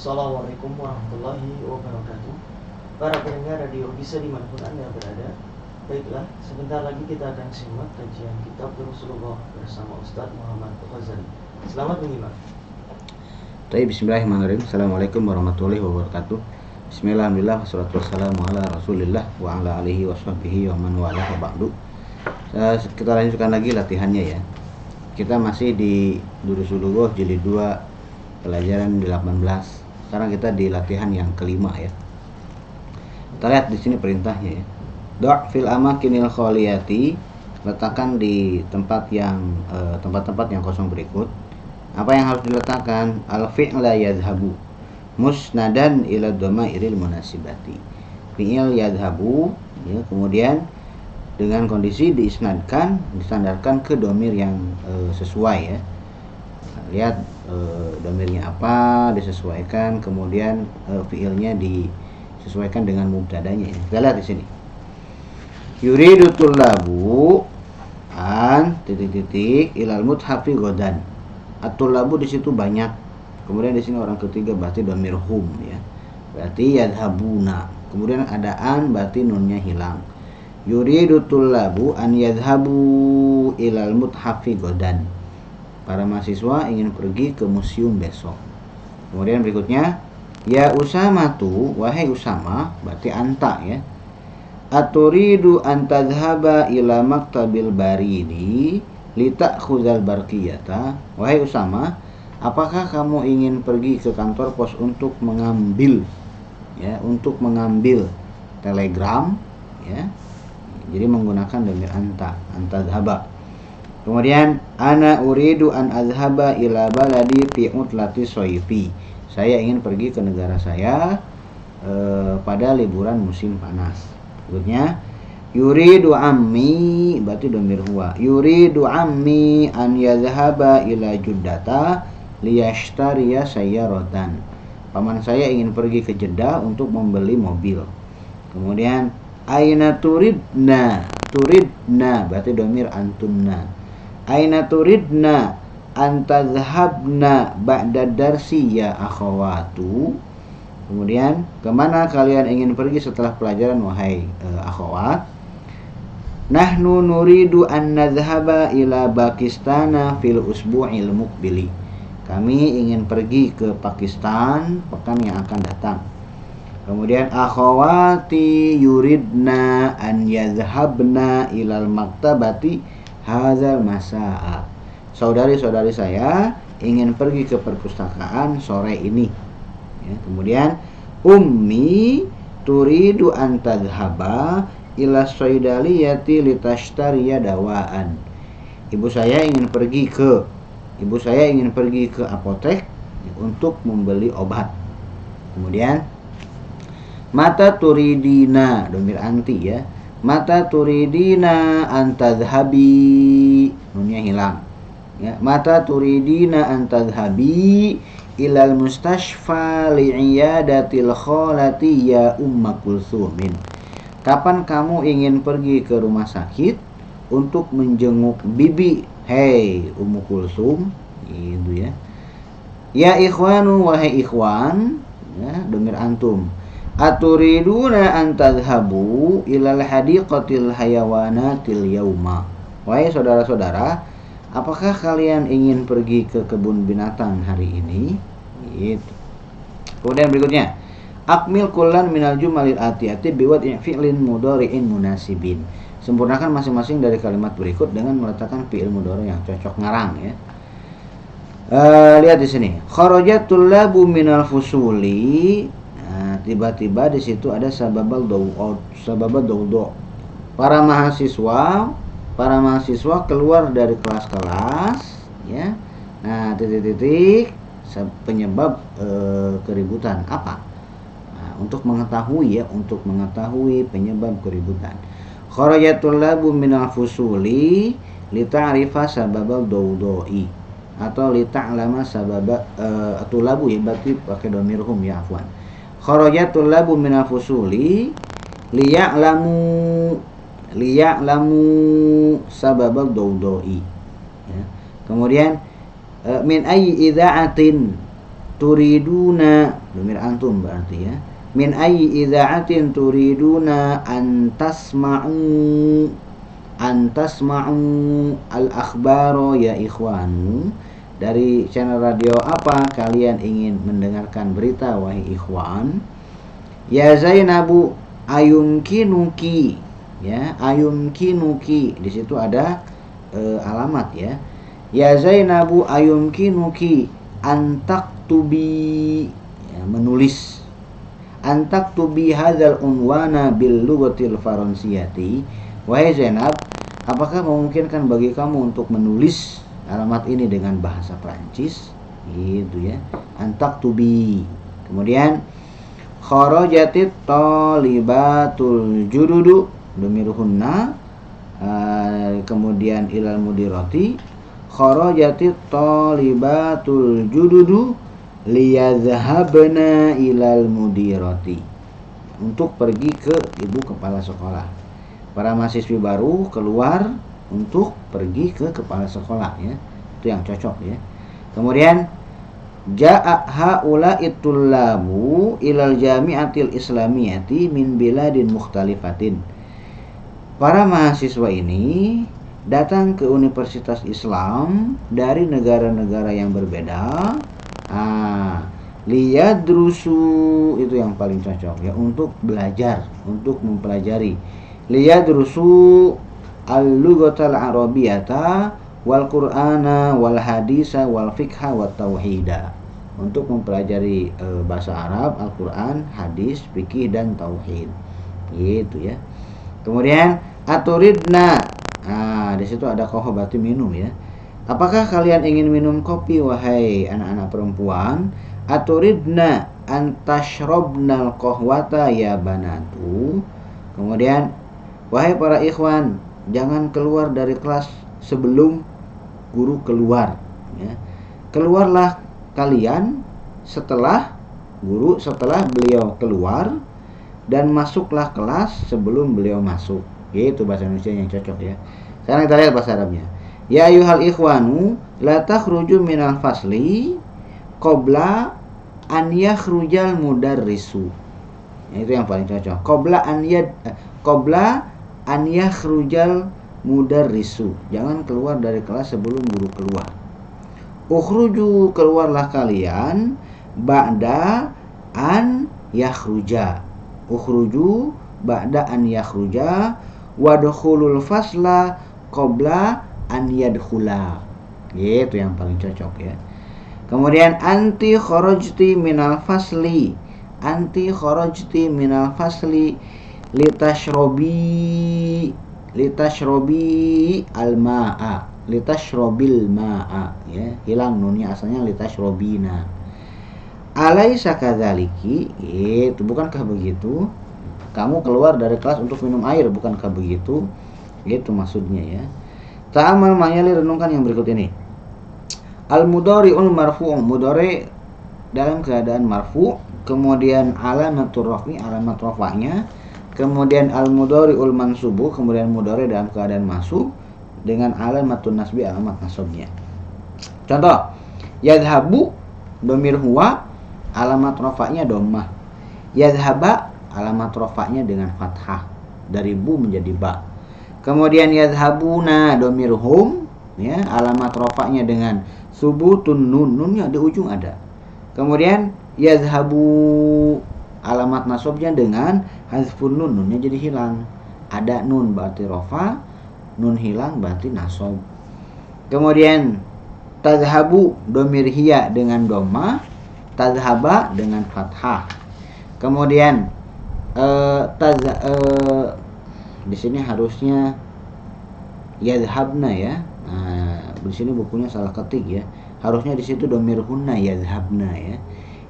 Assalamualaikum warahmatullahi wabarakatuh. Para pendengar radio bisa dimanapun Anda berada. Baiklah, sebentar lagi kita akan simak kajian kitab Rasulullah bersama Ustadz Muhammad Ghazali. Selamat menyimak. Bismillahirrahmanirrahim. Assalamualaikum warahmatullahi wabarakatuh. Bismillahirrahmanirrahim. Wassalatu wassalamu ala rasulillah wa ala alihi wa sahbihi wa man wala wa ba'du. Kita lanjutkan lagi latihannya ya. Kita masih di Durusul Lughah jilid 2 pelajaran 18. Sekarang kita di latihan yang kelima ya. Kita lihat di sini perintahnya ya. Do' fil amakinil khaliyati, letakkan di tempat yang tempat-tempat yang kosong berikut. Apa yang harus diletakkan? Al-fi'la yadhhabu musnadan ila dhamairil munasibati. Fi'il yadhhabu ya, kemudian dengan kondisi disandarkan ke dhamir yang sesuai ya. Lihat dhamirnya apa, disesuaikan, kemudian fiilnya disesuaikan dengan mubtadanya. Kita lihat di sini. Yuridu tullabu an titik-titik ilal muthafi godan. At-tullabu di situ banyak. Kemudian di sini orang ketiga berarti dhamir hum ya. Berarti yadhabuna. Kemudian ada an berarti nunnya hilang. Yuridu tullabu an yadhabu ilal muthafi godan. Para mahasiswa ingin pergi ke museum besok. Kemudian berikutnya, ya Usamatu, wahai Usama, berarti anta ya. Aturidu an tadhhaba ila maktabil baridi lita'khudhal barqiyata. Wahai Usama, apakah kamu ingin pergi ke kantor pos untuk mengambil telegram ya. Jadi menggunakan dhamir anta dhaba. Kemudian ana uridu an azhaba ila baladi fi utlati shayfi. Saya ingin pergi ke negara saya pada liburan musim panas. Berikutnya yuridu ammi berarti dhamir huwa. Yuridu ammi an yazhaba ila Juddata liyashtariya sayyaratan. Paman saya ingin pergi ke Jeddah untuk membeli mobil. Kemudian aina turidna berarti dhamir antunna. Aina turidna antadhhabna ba'da darsi ya akhawatu. Kemudian kemana kalian ingin pergi setelah pelajaran wahai akhawat? Nahnu nuridu an nadhhaba ila Pakistana fil usbu'il muqbili. Kami ingin pergi ke Pakistan pekan yang akan datang. Kemudian akhawati yuridna an yadhhabna ilal maktabati hadzal masa'a. Saudari-saudari saya ingin pergi ke perpustakaan sore ini. Ya, kemudian ummi turidu an tadhhaba ila saydaliyati litashtariya dawaan. Ibu saya ingin pergi ke apotek untuk membeli obat. Kemudian mata turidina, dhamir anti ya. Mata turidina antadhhabi, nunnya hilang ya. Mata turidina antadhhabi ilal mustashfa li'iyadatil khalati ya Umma Kulsumin. Kapan kamu ingin pergi ke rumah sakit untuk menjenguk bibi, hei Ummu Kulsum, gitu ya. Ya ikhwanu, wahai ikhwan ya, dhamir antum. Aturiduna an tadhhabu ilal hadiqatil hayawanatil yauma. Wahai saudara-saudara, apakah kalian ingin pergi ke kebun binatang hari ini? Gitu. Kemudian berikutnya, akmil kullan minal jumalil atiyati biwad'i fi'lin mudhari'in munasibin. Sempurnakan masing-masing dari kalimat berikut dengan meletakkan fi'il mudhari yang cocok ngarang ya. Lihat di sini. Kharajatul labu minal fusuli. Tiba-tiba di situ ada sababal daudhu. Para mahasiswa keluar dari kelas-kelas ya. Nah, titik-titik penyebab keributan apa? Nah, untuk mengetahui penyebab keributan. Kharajatul labu minal fusuli lita'rifa sababal daudhi atau lita'lama sababa tulabu ya, berarti pakai dhamir hum ya, afwan. Kharajatul labu minal fusuli liya'lamu sababal daudhi ya. Kemudian min ayyi idza'atin turiduna, domir antum berarti ya. Min ayyi idza'atin turiduna antasma'u al-akhbaro ya ikhwanu. Dari channel radio apa kalian ingin mendengarkan berita wahai ikhwan? Ya Zainabu ayumkinuki, ya, ayumkinuki, di situ ada alamat ya. Ya Zainabu ayumkinuki antaktubi, ya, menulis. Antaktubi hadzal unwana bil lughatil faransiyati. Wahai Zainab, apakah memungkinkan bagi kamu untuk menulis alamat ini dengan bahasa Prancis? Gitu ya. Antaktubi. Kemudian kharajatit talibatul jududu domiruhunna, kemudian ilal mudirati. Kharajatit talibatul jududu liyadhhabna ilal mudirati, untuk pergi ke ibu kepala sekolah. Para mahasiswi baru keluar untuk pergi ke kepala sekolah ya. Itu yang cocok ya. Kemudian ja'a haula'it tullabu ilal jami'atil islamiyati min biladin mukhtalifatin. Para mahasiswa ini datang ke Universitas Islam dari negara-negara yang berbeda. Liyadrusu, itu yang paling cocok ya, untuk belajar, untuk mempelajari. Liyadrusu al-lughatal arabiyyata wal qur'ana wal hadisa wal fiqha wat tauhida, untuk mempelajari bahasa Arab, Al-Qur'an, hadis, fikih dan tauhid. Gitu ya. Kemudian aturidna. Di situ ada koho, berarti minum ya. Apakah kalian ingin minum kopi wahai anak-anak perempuan? Aturidna antashrobnal kohwata ya banatu. Kemudian wahai para ikhwan, jangan keluar dari kelas sebelum guru keluar ya. Keluarlah kalian setelah beliau keluar, dan masuklah kelas sebelum beliau masuk. Gitu bahasa Indonesia yang cocok ya. Sekarang kita lihat bahasa Arabnya. Ya ayyuhal ikhwanu la takhruju minal fasli qabla an yakhrujal mudarrisu. Ya, itu yang paling cocok. Qabla an yakhrujal mudarrisu. Jangan keluar dari kelas sebelum guru keluar. Ukhruju, keluarlah kalian ba'da an yakhruja. Ukhruju ba'da an yakhruja wadkhulul fasla qabla an yadkhula. Gitu yang paling cocok ya. Kemudian anti kharajti minal fasli. Anti kharajti minal fasli litashrobi al-ma'a. Litashrobil ma'a ya. Hilang nunnya, asalnya litashrobina. Alaisa kadzaliki, itu bukankah begitu? Kamu keluar dari kelas untuk minum air, bukankah begitu? Itu maksudnya ya. Ta'amal ma'yali, renungkan yang berikut ini. Al-mudhari'ul marfu', mudhari dalam keadaan marfu', kemudian alamatur raf'i, alamat rafa'nya, kemudian al-mudhari'ul mansubu, kemudian mudhari dalam keadaan mansub dengan alamatun nasbi, alamat nasabnya. Contoh, yadhhabu dhamir huwa, alamat rafa'nya dhammah. Yadhhaba, alamat rafa'nya dengan fathah, dari bu menjadi ba. Kemudian yadhhabuna dhamir hum ya, alamat rafa'nya dengan subutun nun, nunnya di ujung ada. Kemudian yadhhabu, alamat nasabnya dengan hazfun nun, nunnya jadi hilang. Ada nun berarti rafa, nun hilang berarti nasab. Kemudian tadhhabu dhamir hiya dengan dhammah, tadhhaba dengan fathah. Kemudian di sini harusnya yadhhabna ya. Nah, di sini bukunya salah ketik ya. Harusnya di situ dhamir hunna yadhhabna ya.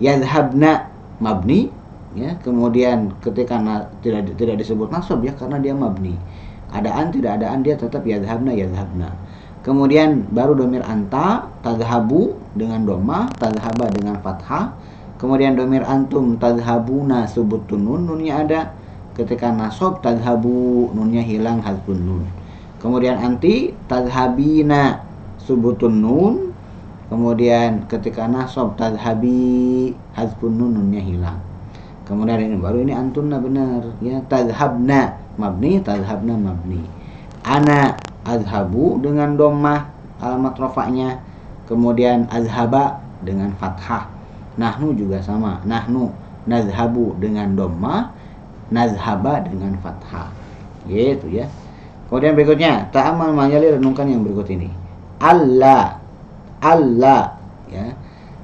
Yadhhabna mabni ya. Kemudian ketika tidak disebut nasab ya, karena dia mabni. Adaan tidak adaan dia tetap yadhhabna. Kemudian baru dhamir anta, tadhhabu dengan dhammah, tadhhaba dengan fathah. Kemudian dhamir antum, tadhhabuna subutun nun, nunnya ada. Ketika nasab tadhhabu, nunnya hilang, hazfun nun. Kemudian anti, tadhhabina subutun nun. Kemudian ketika nasab tadhhabi, hazfun nunnya hilang. Kemudian ini baru ini antunna benar ya, tadhhabna mabni, tadhhabna mabni. Ana azhabu dengan dhammah alamat rafa'nya. Kemudian azhaba dengan fathah. Nahnu juga sama, nahnu nazhabu dengan dhammah, nazhaba dengan fathah. Gitu ya. Kemudian berikutnya, ta'amal ma'yali, renungkan yang berikut ini. Allah ya.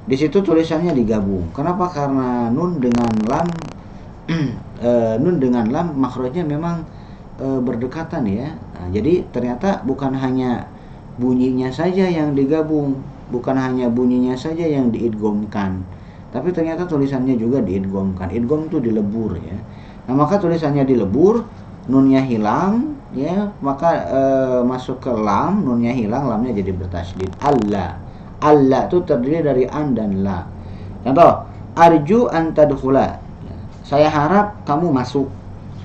Di situ tulisannya digabung. Kenapa? Karena nun dengan lam nun dengan lam makhrajnya memang berdekatan ya. Nah, jadi ternyata bukan hanya bunyinya saja yang digabung, bukan hanya bunyinya saja yang diidghamkan, tapi ternyata tulisannya juga diidghamkan. Idgham itu dilebur ya. Nah, maka tulisannya dilebur, nunnya hilang ya, maka masuk ke lam, nunnya hilang, lamnya jadi bertasydid. Allah itu terdiri dari an dan la. Contoh, arju an tadkhula. Saya harap kamu masuk.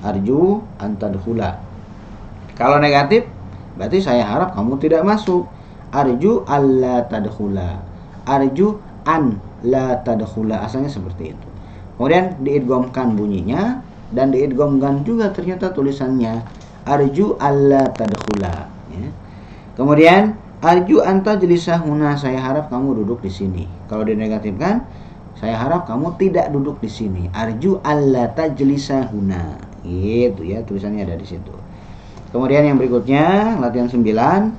Arju an tadkhula. Kalau negatif, berarti saya harap kamu tidak masuk. Arju alla tadkhula. Arju an la tadkhula. Asalnya seperti itu. Kemudian diidghamkan bunyinya dan diidghamkan juga ternyata tulisannya. Arju alla tadkhula ya. Kemudian arju anta jelisah huna, saya harap kamu duduk di sini. Kalau dinegatifkan, saya harap kamu tidak duduk di sini. Arju alla tajlisa huna. Gitu ya, tulisannya ada di situ. Kemudian yang berikutnya, latihan 9,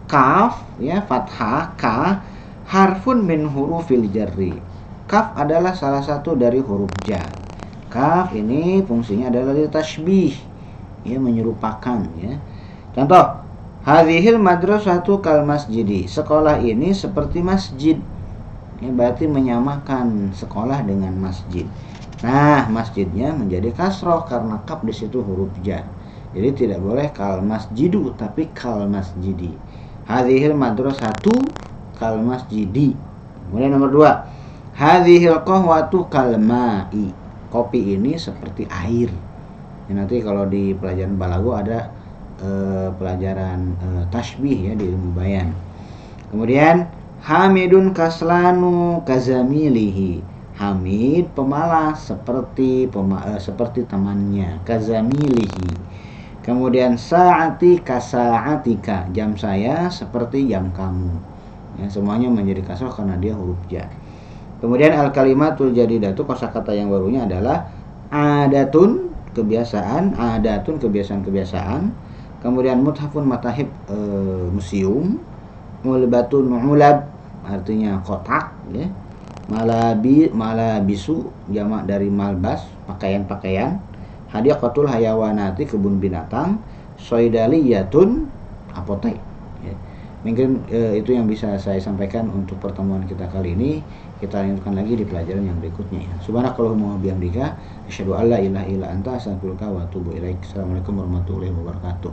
kaf ya, fathah ka, harfun min hurufil jarri. Kaf adalah salah satu dari huruf jar. Kaf ini fungsinya adalah tasbih ya, menyerupakan ya. Contoh, hadhil madrasatu kal masjidi. Sekolah ini seperti masjid. Ya, berarti menyamakan sekolah dengan masjid. Nah, masjidnya menjadi kasroh karena kaf di situ huruf jar. Jadi tidak boleh kal masjidu, tapi kal masjidi. Hadhil madrasatu kal masjidi. Kemudian nomor 2, hadhil qahwatu kal ma'i. Kopi ini seperti air. Ya, nanti kalau di pelajaran balago ada pelajaran tasbih ya di ilmu bayan. Kemudian hamidun kaslanu kazamilihi. Hamid pemalas seperti temannya, kazamilihi. Kemudian sa'ati kasa'atika, jam saya seperti jam kamu ya, semuanya menjadi kasroh karena dia huruf jar. Kemudian al kalimatul jadidatu, kosakata yang barunya adalah adatun, kebiasaan, adatun kebiasaan-kebiasaan. Kemudian muthafun matahib, museum. Mulbatun mulab, artinya kotak ya. Malabisu jamak dari malbas, pakaian-pakaian. Hadiaqatul hayawanati, kebun binatang. Soidaliyatun, apotek ya. Mungkin itu yang bisa saya sampaikan untuk pertemuan kita kali ini. Kita lanjutkan lagi di pelajaran yang berikutnya ya. Subhanakallahumma wa bihamdika asyhadu an la ilaha illa anta astaghfiruka wa atubu ilaik. Assalamualaikum warahmatullahi wabarakatuh.